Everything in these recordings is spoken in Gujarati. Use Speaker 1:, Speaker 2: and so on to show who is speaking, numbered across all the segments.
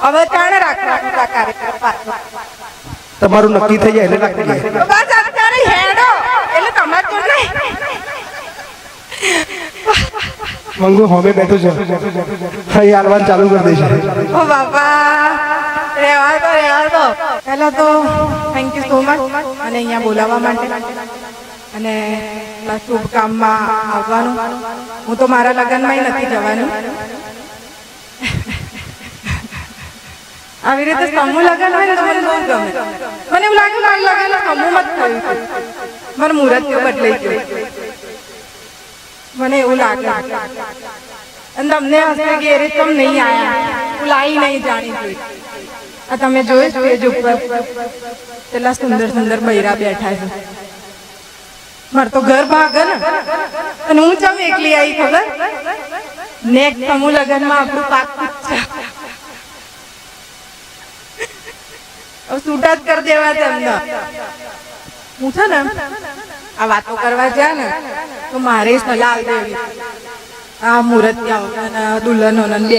Speaker 1: હવે કાણે રાખવાનું કાર્યક્રમ પાછો
Speaker 2: તમારું નક્કી થઈ જાય એટલે રાખી દે
Speaker 1: બસ અત્યારે હેડો એટલે તમાર તો નહીં
Speaker 2: મંગુ હોમે બેઠો છે થઈ હાલવાન ચાલુ કરી દેશે
Speaker 1: ઓ બાપા રેવા દો પહેલા તો થેન્ક યુ સો મચ અને અહીંયા બોલાવવા માટે અને શુભ કામમાં આવવાનું હું તો મારા લગ્નમાં નથી જવાનું આવી રીતે સમૂહ લગ્ન હોય ને તો મને બહુ ગમે મને એવું લાગે મારું લગ્ન સમૂહમાં જ થયું છે મારું મુહૂર્ત બદલાઈ ગયું મને એવું લાગે અને તમને હશે કે એ રીતે નહીં આયા લાઈ નહીં જાણી જોઈ આ તમે જોયું સ્ટેજ ઉપર કેટલા સુંદર સુંદર બૈરા બેઠા છે મારે તો ઘર ભાગે ને અને હું ચમ એકલી આવી ખબર નેક્સ્ટ સમૂહ લગ્નમાં આપણું પાકું છે છૂટા જ કરી દેવા તમને હું છે ને આ વાતો કરવા જાય ને તો મારે સલાહ દેવી આ મુહૂર્તિયા દુલ્હનો બે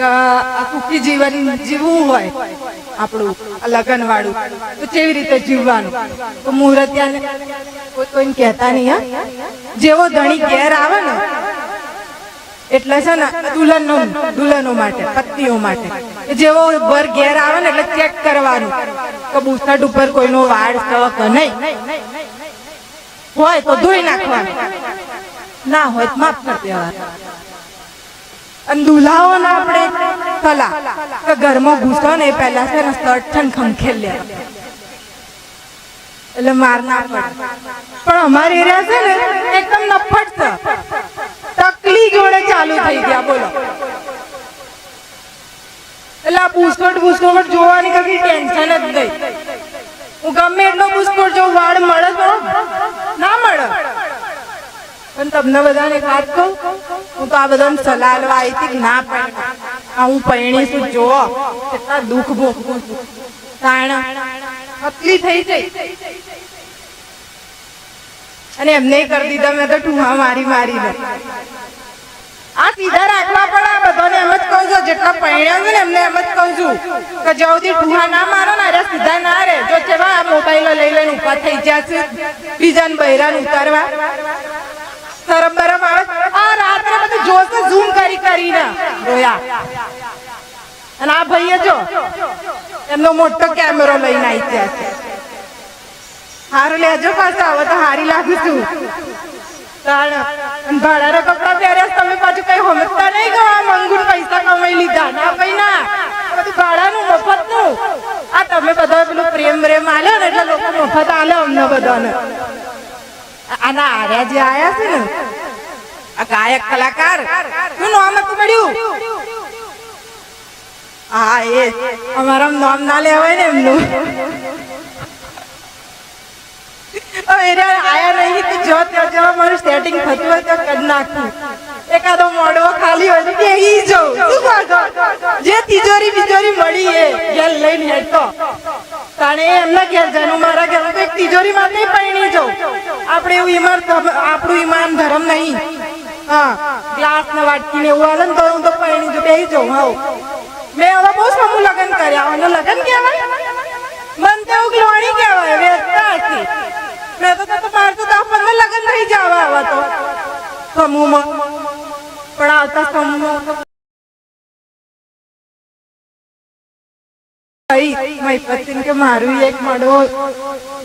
Speaker 1: આ સુખી જીવન જીવવું હોય આપણું લગ્ન વાળું તો કેવી રીતે જીવવાનું તો મુહૂર્તિયાને કોઈને કહેતા નહીં હા જેવો ધણી ઘેર આવે ને એટલે છે ને દુલ્હનો માટે પત્નીઓ માટે જેવો વર ઘેર આવે ને એટલે ચેક કરવાનું કે બુસટ ઉપર કોઈનો વાળ કે નહીં હોય તો ધોઈ નાખવાનું ના હોય તો માફ કરી દેવાનું અને દુલ્હાઓને આપણે સલાહ કે ઘરમાં ઘૂસો ને એ પહેલા છે ને શર્ટ છે ને ખંખેલ લે એટલે માર ના પડે પણ અમારી એરિયા છે ને એકદમ નફટ છે તકલી જોડે ચાલુ થઈ ગયા બોલો એટલે આ બુસ્કોટ જોવાની કઈ ટેન્શન જ નહીં હું ગમે એટલો બુસ્કોટ જો વાળ મળે તો ના મળે પણ તમને બધાને એક વાત કહું હું તો આ બધાને સલાહ લેવા આવી હતી ના પણ હું પરણી છું જોવો કેટલા દુઃખ ભોગવું છું પતલી થઈ જઈ અને એમને કરી દીધા મેં તો ઠુહા મારી દે આ સીધા રાખવા પડે આ બધાને એમ જ કહું છું જેટલા પરણ્યા છે ને એમને એમ જ કહું છું કે જલ્દી ઠુહા ના મારો ને અરે સીધા ના રે જો કેવા આ મોબાઈલ લઈ લઈને ઉભા થઈ ગયા છે બીજાને બૈરાને ઉતારવા શરમ બરમ આવે આ રાત્રે બધું જોશે ઝૂમ કરીને રોયા અને આ ભાઈએ જો એમનો મોટો કેમેરો લઈને આવી ગયા છે હારું લેજો પાછા હવે તો હારી લાગુ છું ભાડાના કપડા પહેર્યા તમે પાછું કઈ સમજતા નહીં કે આ મંગુન પૈસા કમાઈ લીધા ના ભાઈ ના બધું ભાડાનું મફત નું આ તમે બધા પેલું પ્રેમ આલ્યો ને એટલે લોકો મફત આલે અમને બધાને આના આર્યા જે આયા છે ને આ ગાયક કલાકાર શું નામ હતું મળ્યું હા એ અમારા નામ ના લેવાય ને એમનું આયા નહીં તો જો ત્યાં મારું સેટિંગ થતું હોય તો કરી નાખું એકાદો મોડવો ખાલી હોય તો બેહી જાઉં જે તિજોરી બિજોરી મળી એ ઘેર લઈને હેઠો તાણે એમના ઘેર જવાનું મારા ઘેર તો એક તિજોરી માં નહીં પરણી જાઉં આપણે એવું આપણું ઈમાન ધર્મ નહીં હા ગ્લાસ ને વાટકી ને એવું હાલે ને તો હું તો પરણી જો બેહી જાઉં હાવ મેં હવે બહુ સમૂહ લગ્ન કર્યા અને લગ્ન કહેવાય મન તો એવું ગ્લોણી કહેવાય વેચતા હતી મેં તો મારે તો 10-15 લગ્ન થઈ જવા આવા તો સમૂહમાં પણ આવતા સમૂહ કે મારું એક મળવો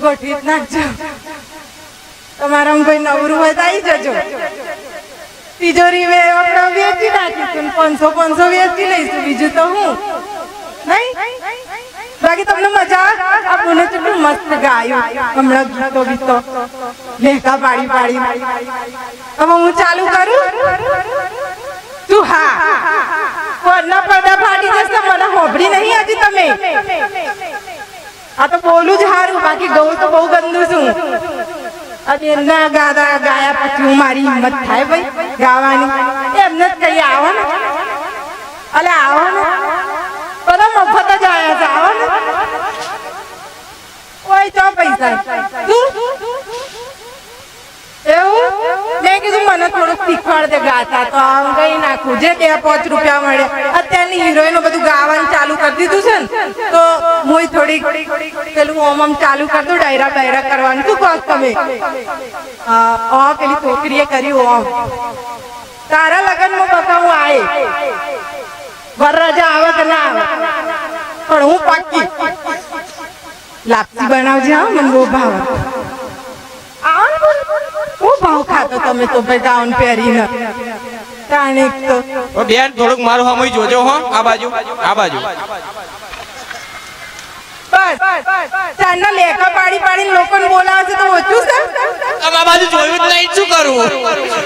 Speaker 1: ગોઠવી જ નાખજો તમારા કોઈ નવરું હોય તો આવી જજો તિજોરી વેચી નાખીશું 500 વેચી લઈશું બીજું તો હું નહીં બાકી તમને મજા આ બોલે કેટલું મસ્ત ગાયું હમણાં ગીતો લેખા પાડી હવે હું ચાલુ કરું તું હા કોના પડદા ફાટી જશે મને હોભળી નહીં હજી તમે આ તો બોલું જ હારું બાકી ગઉં તો બહુ ગંદુ છું અને એમના ગાયા પછી હું મારી હિંમત થાય ભાઈ ગાવાની એમને જ કઈ આવો ને અલે આવો ને બધા મફત જ આયા છે આવો ને કોઈ તો પૈસા એવું મેં કીધું મને થોડુંક શીખવાડ દે ગાતા તો આમ કઈ નાખું જે 2-5 રૂપિયા મળે અત્યારની હિરોઈનો બધું ગાવાનું ચાલુ દીધું છે ને તો હું થોડી પેલું ઓમ ચાલુ કર દઉં ડાયરા બાયરા કરવાનું શું કહો તમે પેલી છોકરીએ કર્યું ઓમ તારા લગ્નમાં બકા હું આય વરરાજા આવે કે ના આવે પણ હું પાકી લાપસી બનાવજે હા મને બહુ ભાવે હું ભાવ ખાતો તમે તો ભાઈ ગાઉન પહેરીને તાણે તો
Speaker 3: બેન થોડુંક મારું સામે જોજો હો આ બાજુ
Speaker 1: બસ ચાંદના લેખા પાડી પાડીને લોકોને બોલાવે છે તો ઓછું છે
Speaker 3: તમે આ બાજુ જોયું જ નહીં શું કરું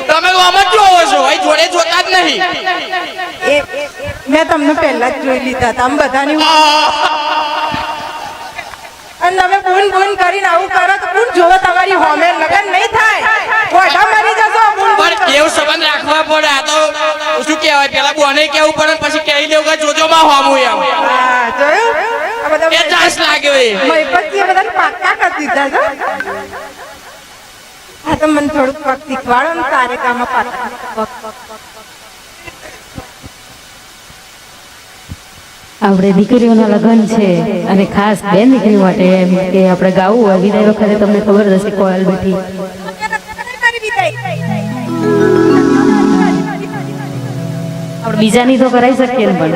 Speaker 3: તમે આમ જ જોવો છો અહીં જોડે જોતા જ નહીં
Speaker 1: મેં તમને પહેલા જ જોઈ લીધા હતા આમ બધાની અને તમે બૂન બૂન કરીને આવું કરો તો કોણ જોવે તમારી હોમે લગન નહીં થાય ઓઢા મરી જશો બૂન
Speaker 3: પણ કેવું સંબંધ રાખવા પડે આ તો શું કહેવાય પેલા બોને કેવું પડે પછી કહી દેવું કે જોજો માં હોમું એમ
Speaker 1: હા જોયું આ બધા
Speaker 3: એ ચાન્સ લાગ્યો એ
Speaker 1: મહીપતજી બધાને પાક્કા કરી દીધા છે હા તો મને થોડુંક પગ શીખવાડો ને તારે કામમાં પાક્કા
Speaker 4: આપણે દીકરીઓના લગ્ન છે અને ખાસ બેન દીકરી માટે એમ કે આપણે ગાવું હોય વિદાય વખતે તમને ખબર જ હશે કોયલ બેઠી આપણે બીજાની તો કરાઈ શકીએ ને પણ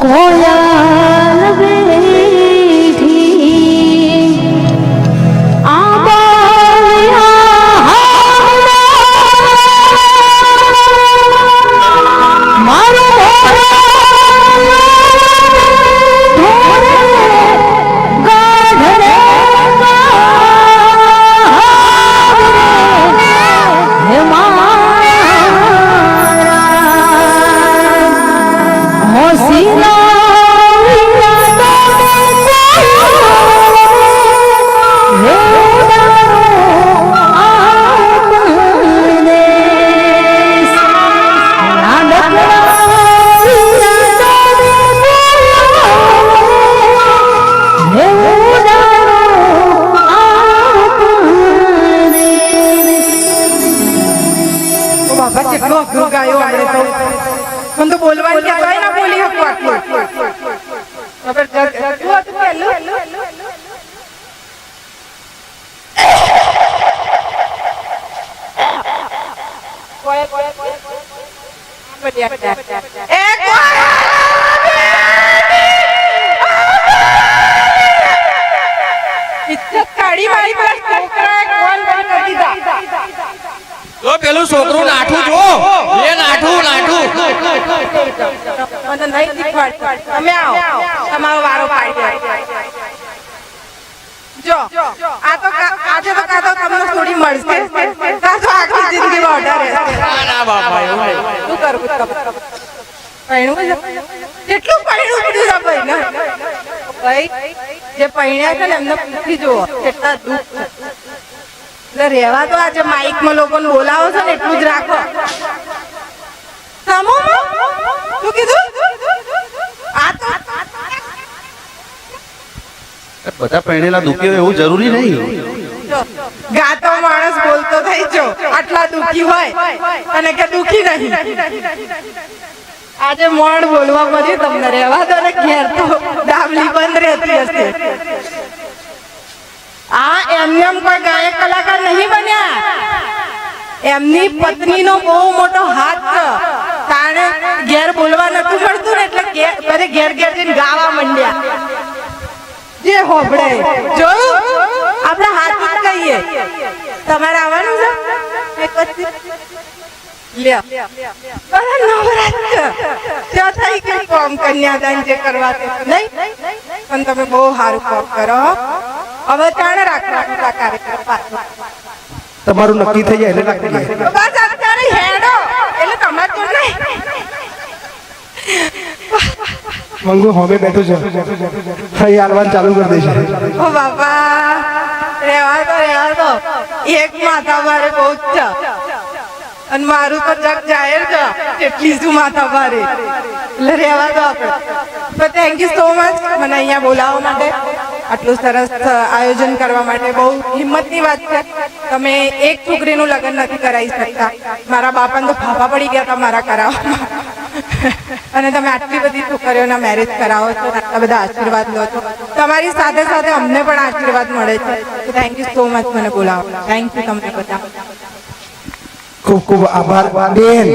Speaker 4: કોયલ બેઠી
Speaker 1: મને તો બોલવાની કે તોય ના બોલી શકું આટલું જબરજસ્ત શું હતું પહેલું ઇજ્જત કાઢી મારી પેલા છોકરાએ કોણ બંધ કરી દીધા
Speaker 3: તો પેલું છોકરું નાઠું જો એ નાઠું
Speaker 1: મને નહીં શીખવાડ તમે આવો તમારો વારો પાડી જો આ તો આજે તો કાં તો તમને થોડી મળશે કાં તો આખી જિંદગી ઓર્ડર
Speaker 3: ના બાપા એવું
Speaker 1: શું કરવું પૈણું કેટલું પૈણું પડ્યું છે ભાઈ ને ભાઈ જે પૈણ્યા છે ને એમને પૂછી જુઓ કેટલા દુઃખ એટલે રહેવા તો આજે માઇકમાં લોકોને બોલાવો છો ને એટલું જ રાખો સમૂહમાં શું કીધું આ તો
Speaker 5: બધા પહેણેલા દુખી હોય એવું જરૂરી નહીં
Speaker 1: ગાતો માણસ બોલતો થઈ જો આટલા દુખી હોય અને કે દુખી નહીં આજે મોણ બોલવા મળ્યું તમને રહેવા દો ને ઘેર તો ડાબલી બંધ રહેતી હશે આ એમને કોઈ ગાયક કલાકાર નહીં બન્યા એમની પત્નીનો બહુ મોટો હાથ છે તાણે ઘેર બોલવા નતું મળતું ને એટલે બધે ઘેર ઘેર જઈને ગાવા માંડ્યા જે હોબળે જોયું આપણે હાથ જ કહીએ તમારે આવવાનું છે લ્યો ત્યાં થઈ ગયું કોમ કન્યાદાન જે કરવા નહીં પણ તમે બહુ સારું કોમ કરો હવે તાણે રાખવાનું કાર્યક્રમ પાછો
Speaker 2: તમારું નક્કી થઈ જાય એટલે રાખી દઈએ
Speaker 1: બસ અત્યારે હેડો એટલે તમારે તો નહીં
Speaker 2: મંગુ હોમે બેઠું છે અહીં હાલવાનું ચાલુ કરી દેશે
Speaker 1: ઓ બાપા રહેવા દો એક માથા મારે બહુ જ છે અને મારું તો જગ જાહેર છે કેટલી શું માથા ભારે એટલે રહેવા દો આપણે તો થેન્ક યુ સો મચ મને અહીંયા બોલાવવા માટે આટલું સરસ આયોજન કરવા માટે બહુ હિંમતની વાત છે. તમે એક છોકરીનું લગ્ન નથી કરાવી શકતા. મારા બાપાને તો ફાફા પડી ગયા હતા મારા કરાવવામાં. અને તમે આટલી બધી છોકરીઓના મેરેજ કરાવો છો, આટલા બધા આશીર્વાદ લો છો. તમારી સાથે સાથે અમને પણ આશીર્વાદ મળે છે. થેન્ક યુ સો મચ મને બોલાવો. થેન્ક યુ તમને બધા.
Speaker 2: ખૂબ ખૂબ આભાર બેન.